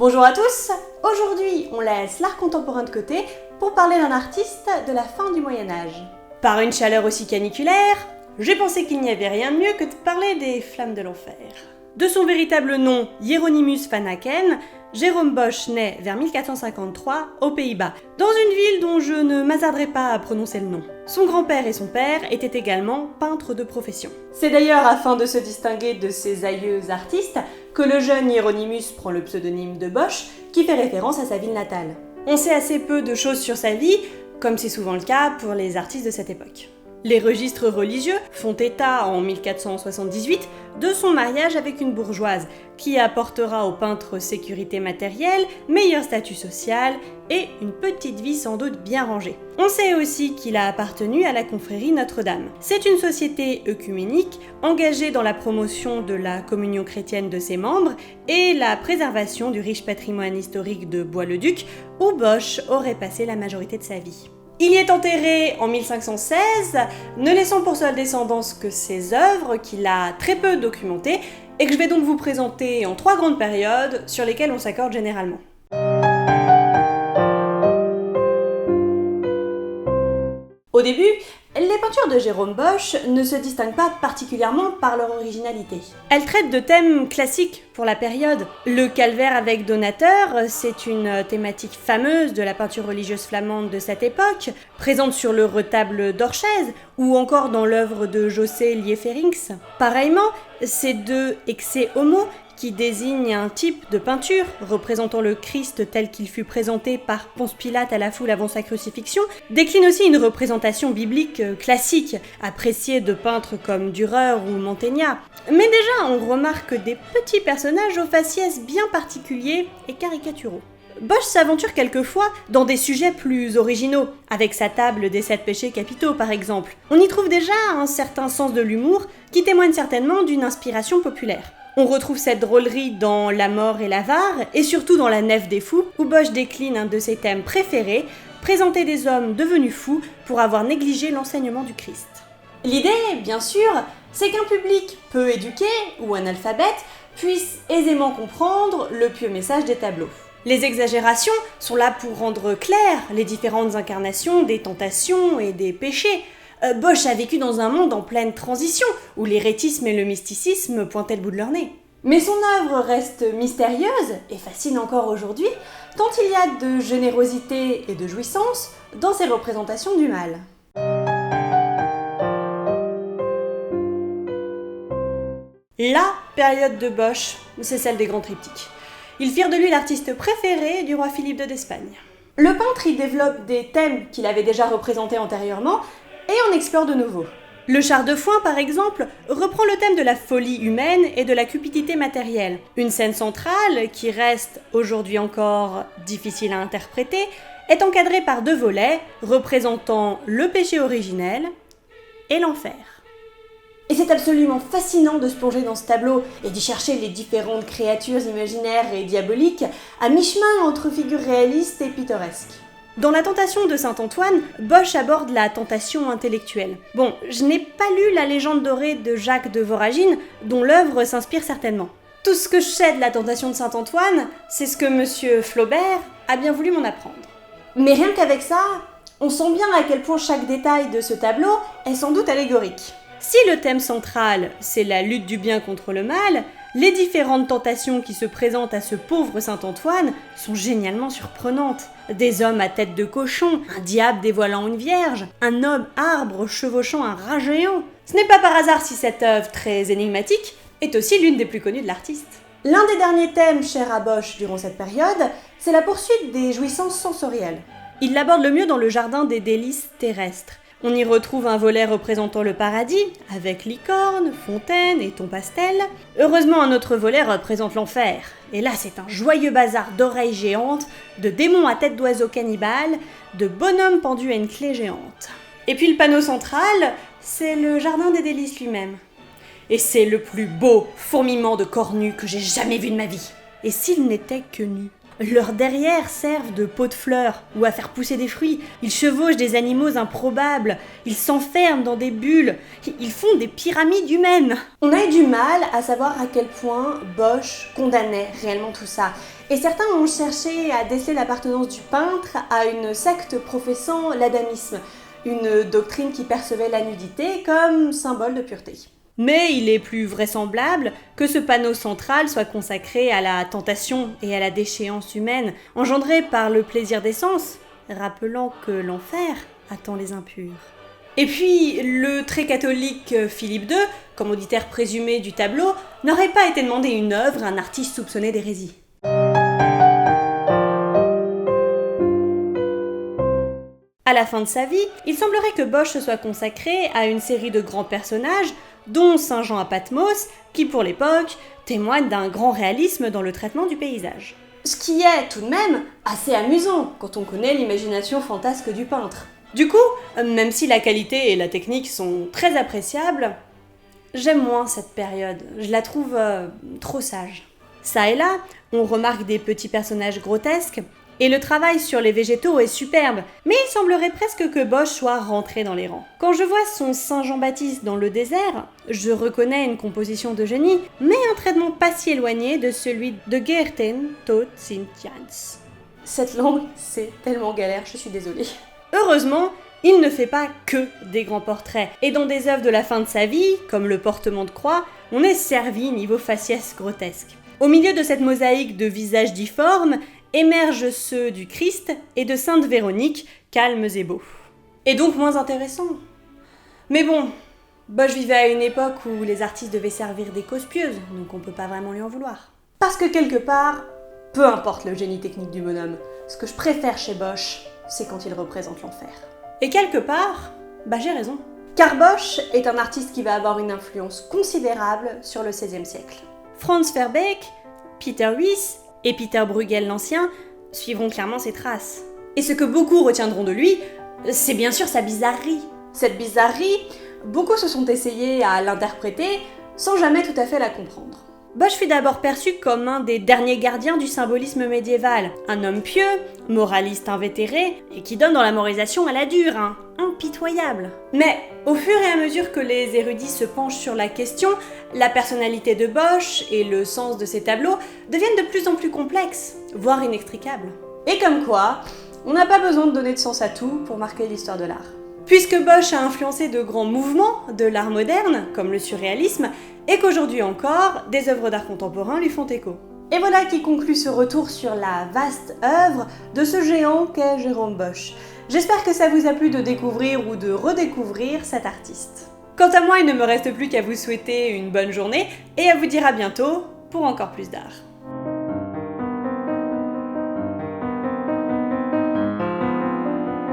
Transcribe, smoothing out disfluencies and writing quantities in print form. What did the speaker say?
Bonjour à tous, aujourd'hui on laisse l'art contemporain de côté pour parler d'un artiste de la fin du Moyen-Âge. Par une chaleur aussi caniculaire, j'ai pensé qu'il n'y avait rien de mieux que de parler des flammes de l'enfer. De son véritable nom, Hieronymus van Aken, Jérôme Bosch naît vers 1453 aux Pays-Bas, dans une ville dont je ne m'hasarderai pas à prononcer le nom. Son grand-père et son père étaient également peintres de profession. C'est d'ailleurs afin de se distinguer de ses aïeux artistes que le jeune Hieronymus prend le pseudonyme de Bosch, qui fait référence à sa ville natale. On sait assez peu de choses sur sa vie, comme c'est souvent le cas pour les artistes de cette époque. Les registres religieux font état en 1478 de son mariage avec une bourgeoise qui apportera au peintre sécurité matérielle, meilleur statut social et une petite vie sans doute bien rangée. On sait aussi qu'il a appartenu à la confrérie Notre-Dame. C'est une société œcuménique engagée dans la promotion de la communion chrétienne de ses membres et la préservation du riche patrimoine historique de Bois-le-Duc où Bosch aurait passé la majorité de sa vie. Il y est enterré en 1516, ne laissant pour seule descendance que ses œuvres qu'il a très peu documentées et que je vais donc vous présenter en 3 grandes périodes sur lesquelles on s'accorde généralement. Au début, les peintures de Jérôme Bosch ne se distinguent pas particulièrement par leur originalité. Elles traitent de thèmes classiques pour la période. Le calvaire avec donateur, c'est une thématique fameuse de la peinture religieuse flamande de cette époque, présente sur le retable d'Orchez ou encore dans l'œuvre de José Lieferinx. Pareillement, ces deux excès homo qui désigne un type de peinture représentant le Christ tel qu'il fut présenté par Ponce Pilate à la foule avant sa crucifixion, décline aussi une représentation biblique classique, appréciée de peintres comme Dürer ou Mantegna. Mais déjà, on remarque des petits personnages aux faciès bien particuliers et caricaturaux. Bosch s'aventure quelquefois dans des sujets plus originaux, avec sa table des 7 péchés capitaux par exemple. On y trouve déjà un certain sens de l'humour qui témoigne certainement d'une inspiration populaire. On retrouve cette drôlerie dans La mort et l'avare, et surtout dans La nef des fous, où Bosch décline un de ses thèmes préférés, présenter des hommes devenus fous pour avoir négligé l'enseignement du Christ. L'idée, bien sûr, c'est qu'un public peu éduqué ou analphabète puisse aisément comprendre le pieux message des tableaux. Les exagérations sont là pour rendre claires les différentes incarnations des tentations et des péchés. Bosch a vécu dans un monde en pleine transition, où l'hérétisme et le mysticisme pointaient le bout de leur nez. Mais son œuvre reste mystérieuse et fascine encore aujourd'hui, tant il y a de générosité et de jouissance dans ses représentations du mal. La période de Bosch, c'est celle des grands triptyques. Ils firent de lui l'artiste préféré du roi Philippe II d'Espagne. Le peintre y développe des thèmes qu'il avait déjà représentés antérieurement, et en explore de nouveau. Le char de foin, par exemple, reprend le thème de la folie humaine et de la cupidité matérielle. Une scène centrale, qui reste aujourd'hui encore difficile à interpréter, est encadrée par 2 volets représentant le péché originel et l'enfer. Et c'est absolument fascinant de se plonger dans ce tableau et d'y chercher les différentes créatures imaginaires et diaboliques à mi-chemin entre figures réalistes et pittoresques. Dans La tentation de Saint-Antoine, Bosch aborde la tentation intellectuelle. Bon, je n'ai pas lu La légende dorée de Jacques de Voragine, dont l'œuvre s'inspire certainement. Tout ce que je sais de La tentation de Saint-Antoine, c'est ce que monsieur Flaubert a bien voulu m'en apprendre. Mais rien qu'avec ça, on sent bien à quel point chaque détail de ce tableau est sans doute allégorique. Si le thème central, c'est la lutte du bien contre le mal, les différentes tentations qui se présentent à ce pauvre Saint-Antoine sont génialement surprenantes. Des hommes à tête de cochon, un diable dévoilant une vierge, un homme arbre chevauchant un rat géant. Ce n'est pas par hasard si cette œuvre très énigmatique est aussi l'une des plus connues de l'artiste. L'un des derniers thèmes chers à Bosch durant cette période, c'est la poursuite des jouissances sensorielles. Il l'aborde le mieux dans le jardin des délices terrestres. On y retrouve un volet représentant le paradis, avec licornes, fontaines et tons pastel. Heureusement, un autre volet représente l'enfer. Et là, c'est un joyeux bazar d'oreilles géantes, de démons à tête d'oiseaux cannibales, de bonhommes pendus à une clé géante. Et puis le panneau central, c'est le jardin des délices lui-même. Et c'est le plus beau fourmillement de corps nus que j'ai jamais vu de ma vie. Et s'il n'était que nu ? Leurs derrières servent de pots de fleurs ou à faire pousser des fruits. Ils chevauchent des animaux improbables. Ils s'enferment dans des bulles. Ils font des pyramides humaines. On a eu du mal à savoir à quel point Bosch condamnait réellement tout ça. Et certains ont cherché à déceler l'appartenance du peintre à une secte professant l'adamisme, une doctrine qui percevait la nudité comme symbole de pureté. Mais il est plus vraisemblable que ce panneau central soit consacré à la tentation et à la déchéance humaine, engendrée par le plaisir des sens, rappelant que l'enfer attend les impurs. Et puis, le très catholique Philippe II, commanditaire présumé du tableau, n'aurait pas été demandé une œuvre à un artiste soupçonné d'hérésie. À la fin de sa vie, il semblerait que Bosch se soit consacré à une série de grands personnages, dont Saint Jean à Patmos, qui pour l'époque témoigne d'un grand réalisme dans le traitement du paysage. Ce qui est tout de même assez amusant quand on connaît l'imagination fantasque du peintre. Du coup, même si la qualité et la technique sont très appréciables, j'aime moins cette période, je la trouve trop sage. Ça et là, on remarque des petits personnages grotesques, et le travail sur les végétaux est superbe, mais il semblerait presque que Bosch soit rentré dans les rangs. Quand je vois son Saint Jean-Baptiste dans le désert, je reconnais une composition de génie, mais un traitement pas si éloigné de celui de Geerten tot Sint-Jans. Cette langue, c'est tellement galère, je suis désolée. Heureusement, il ne fait pas que des grands portraits, et dans des œuvres de la fin de sa vie, comme le portement de croix, on est servi niveau faciès grotesque. Au milieu de cette mosaïque de visages difformes, émergent ceux du Christ et de Sainte Véronique, calmes et beaux. Et donc moins intéressants. Mais bon, Bosch vivait à une époque où les artistes devaient servir des causes pieuses, donc on peut pas vraiment lui en vouloir. Parce que quelque part, peu importe le génie technique du bonhomme, ce que je préfère chez Bosch, c'est quand il représente l'enfer. Et quelque part, j'ai raison. Car Bosch est un artiste qui va avoir une influence considérable sur le XVIe siècle. Franz Verbeek, Peter Wyss et Peter Bruegel l'Ancien suivront clairement ses traces. Et ce que beaucoup retiendront de lui, c'est bien sûr sa bizarrerie. Cette bizarrerie, beaucoup se sont essayés à l'interpréter sans jamais tout à fait la comprendre. Bosch fut d'abord perçu comme un des derniers gardiens du symbolisme médiéval, un homme pieux, moraliste invétéré, et qui donne dans la morisation à la dure, impitoyable. Mais au fur et à mesure que les érudits se penchent sur la question, la personnalité de Bosch et le sens de ses tableaux deviennent de plus en plus complexes, voire inextricables. Et comme quoi, on n'a pas besoin de donner de sens à tout pour marquer l'histoire de l'art. Puisque Bosch a influencé de grands mouvements de l'art moderne, comme le surréalisme, et qu'aujourd'hui encore, des œuvres d'art contemporain lui font écho. Et voilà qui conclut ce retour sur la vaste œuvre de ce géant qu'est Jérôme Bosch. J'espère que ça vous a plu de découvrir ou de redécouvrir cet artiste. Quant à moi, il ne me reste plus qu'à vous souhaiter une bonne journée et à vous dire à bientôt pour encore plus d'art.